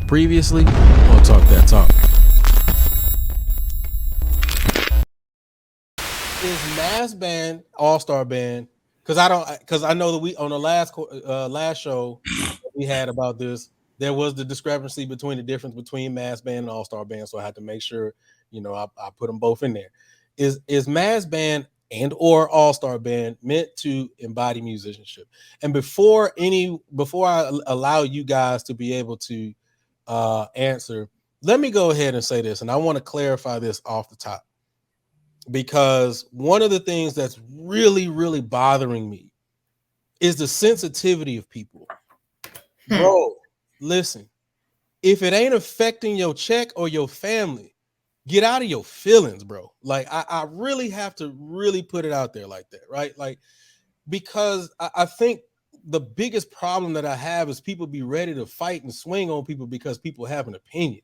Previously, on Talk That Talk. Is Mass Band All-Star Band? Because I know that we on the last show we had about this, there was the discrepancy between the difference between Mass Band and All-Star Band, so I had to make sure I put them both in there. Is Mass Band and or All-Star Band meant to embody musicianship? And before I allow you guys to be able to answer, let me go ahead and say this, and I want to clarify this off the top, because one of the things that's really, really bothering me is the sensitivity of people. Bro, listen, if it ain't affecting your check or your family, get out of your feelings, bro. Like, I really have to really put it out there like that, right? Like, because I think the biggest problem that I have is people be ready to fight and swing on people because people have an opinion.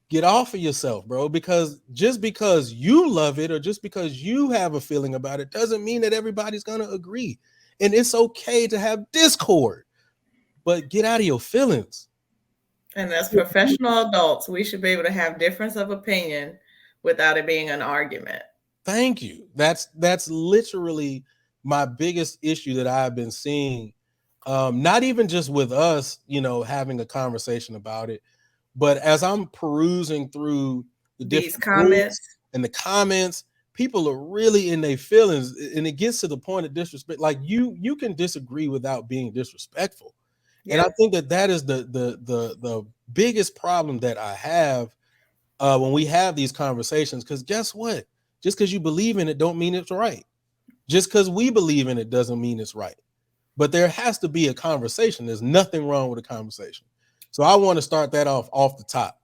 Get off of yourself, bro, because just because you love it or just because you have a feeling about it doesn't mean that everybody's going to agree. And it's okay to have discord, but get out of your feelings. And as professional adults, we should be able to have difference of opinion without it being an argument. Thank you. That's literally my biggest issue that I've been seeing. Not even just with us, having a conversation about it, but as I'm perusing through these comments and the comments, people are really in their feelings, and it gets to the point of disrespect. Like, you can disagree without being disrespectful. Yep. And I think that is the biggest problem that I have when we have these conversations, because guess what? Just because you believe in it don't mean it's right. Just because we believe in it doesn't mean it's right. But there has to be a conversation. There's nothing wrong with a conversation. So I want to start that off the top.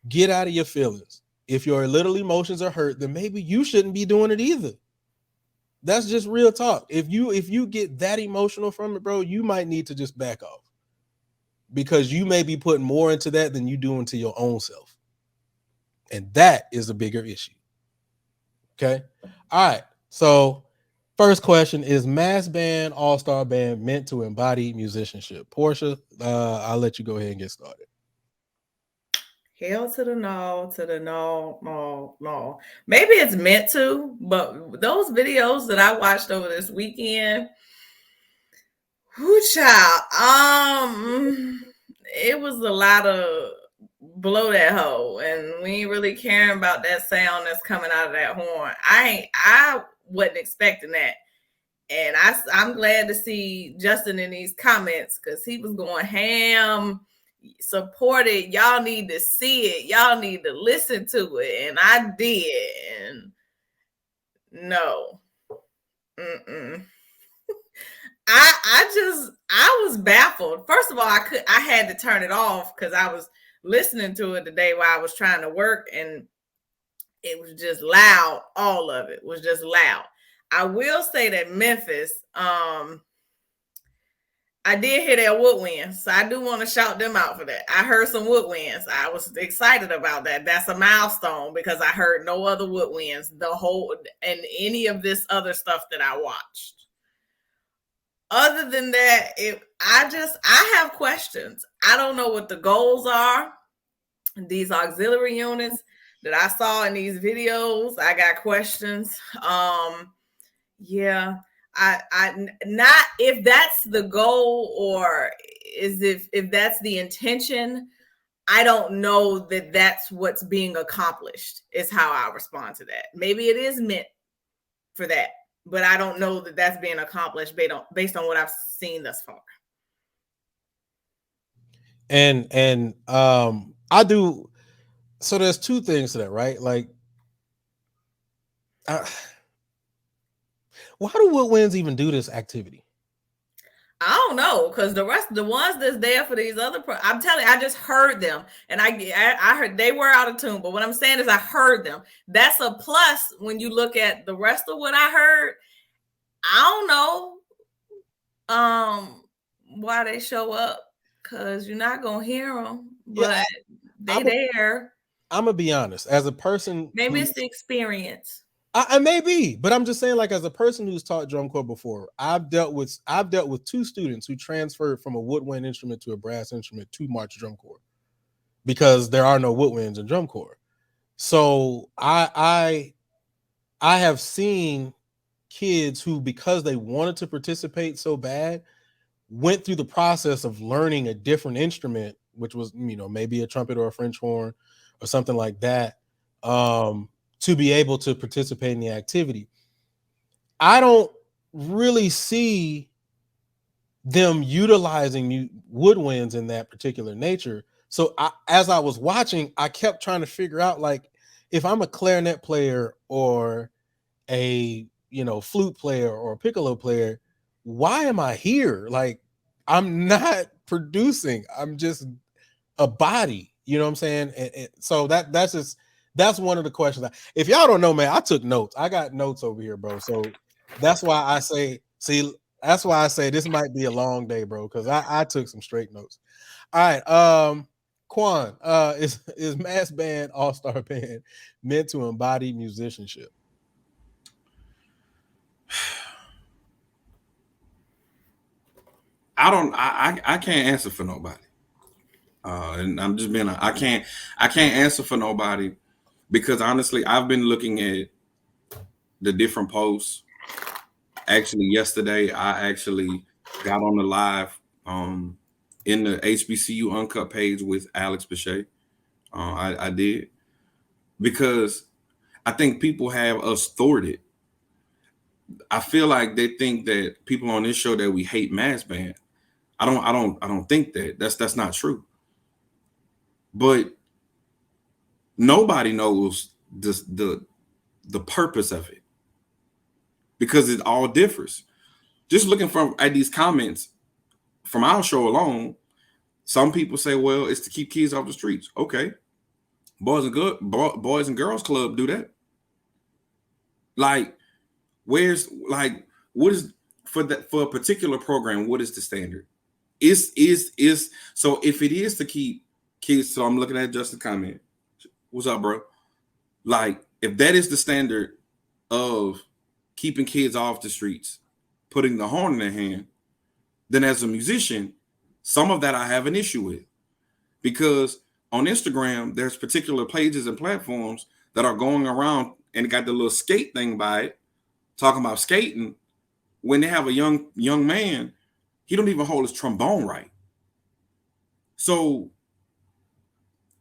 Get out of your feelings. If your little emotions are hurt, then maybe you shouldn't be doing it either. That's just real talk. If you get that emotional from it, bro, you might need to just back off, because you may be putting more into that than you do into your own self. And that is a bigger issue. Okay. All right. So first question, is Mass Band All-Star Band meant to embody musicianship? Portia, I'll let you go ahead and get started. Hell to the no. Maybe it's meant to, but those videos that I watched over this weekend, whoo child, it was a lot of blow that hole, and we ain't really caring about that sound that's coming out of that horn. I wasn't expecting that. And I'm glad to see Justin in these comments, because he was going ham, supported. Y'all need to see it. Y'all need to listen to it. And I did. And no. I was baffled. First of all, I had to turn it off because I was listening to it today while I was trying to work, and it was just loud. All of it was just loud. I will say that Memphis, I did hear their woodwinds, so I do want to shout them out for that. I heard some woodwinds. I was excited about that. That's a milestone, because I heard no other woodwinds and any of this other stuff that I watched. Other than that, I have questions. I don't know what the goals are. These auxiliary units that I saw in these videos, I got questions. Yeah, I not if that's the goal, or is if that's the intention. I don't know that that's what's being accomplished, is how I respond to that. Maybe it is meant for that, but I don't know that that's being accomplished based on what I've seen thus far. And I do. So there's two things to that, right? Like, why do woodwinds even do this activity? I don't know, because the ones that's there for these other, I'm telling you, I just heard them, and I heard they were out of tune. But what I'm saying is, I heard them. That's a plus when you look at the rest of what I heard. I don't know, why they show up, because you're not gonna hear them, but they there. I'm gonna be honest, as a person, maybe it's the experience. I may be, but I'm just saying, like, as a person who's taught drum corps before, I've dealt with two students who transferred from a woodwind instrument to a brass instrument to march drum corps. because there are no woodwinds in drum corps. So I have seen kids who, because they wanted to participate so bad, went through the process of learning a different instrument, which was, maybe a trumpet or a French horn or something like that, to be able to participate in the activity. I don't really see them utilizing woodwinds in that particular nature. So as I was watching, I kept trying to figure out, like, if I'm a clarinet player or a flute player or a piccolo player, why am I here? Like, I'm not producing, I'm just a body, you know what I'm saying? And so that's one of the questions. If y'all don't know, man, I took notes. I got notes over here, bro. So that's why I say, that's why I say this might be a long day, bro, because I took some straight notes. All right. Quan, is mass band, all-star band meant to embody musicianship? I can't answer for nobody. And I'm just being, I can't answer for nobody, because honestly, I've been looking at the different posts. Actually, yesterday, I actually got on the live in the HBCU Uncut page with Alex Bechet. I did, because I think people have us thwarted. I feel like they think that people on this show that we hate mass band. I don't think that. That's not true. But nobody knows the purpose of it, because it all differs. Just looking at these comments from our show alone, some people say, well, it's to keep kids off the streets. Okay. Boys and Girls Club do that. Like, what is for a particular program, what is the standard? Is so if it is to keep kids, so I'm looking at Justin comment. What's up, bro? Like, if that is the standard of keeping kids off the streets, putting the horn in their hand, then as a musician, some of that I have an issue with. Because on Instagram, there's particular pages and platforms that are going around and got the little skate thing by it, talking about skating, when they have a young man, he don't even hold his trombone right. So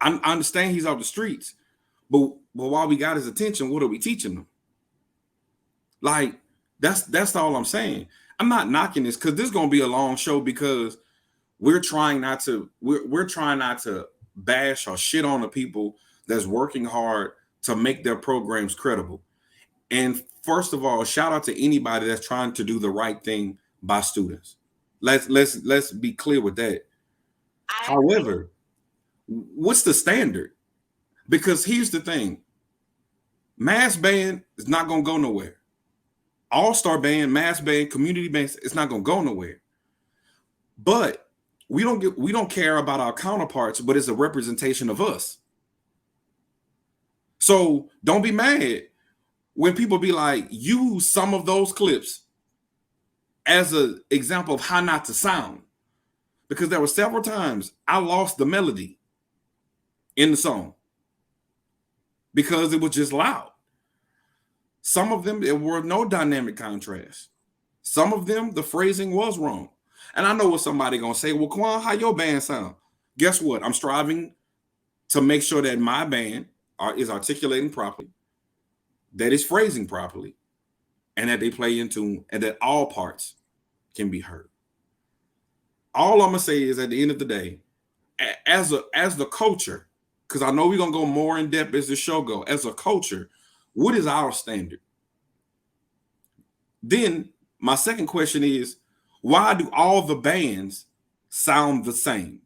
I understand he's off the streets, but while we got his attention, what are we teaching him? Like, that's all I'm saying. I'm not knocking this, because this is gonna be a long show, because we're trying not to bash or shit on the people that's working hard to make their programs credible. And first of all, shout out to anybody that's trying to do the right thing by students. Let's be clear with that. However, what's the standard? Because here's the thing. Mass band is not going to go nowhere. All-star band, mass band, community band, it's not going to go nowhere. But we don't care about our counterparts, but it's a representation of us. So don't be mad when people be like, use some of those clips as an example of how not to sound. Because there were several times I lost the melody in the song because it was just loud. Some of them, there were no dynamic contrast. Some of them, the phrasing was wrong. And I know what somebody gonna say, well, Quan, how your band sound? Guess what? I'm striving to make sure that my band is articulating properly, that is phrasing properly, and that they play in tune, and that all parts can be heard. All I'm gonna say is, at the end of the day, as the culture, because I know we're gonna go more in depth as the show go, as a culture, what is our standard? Then my second question is, why do all the bands sound the same?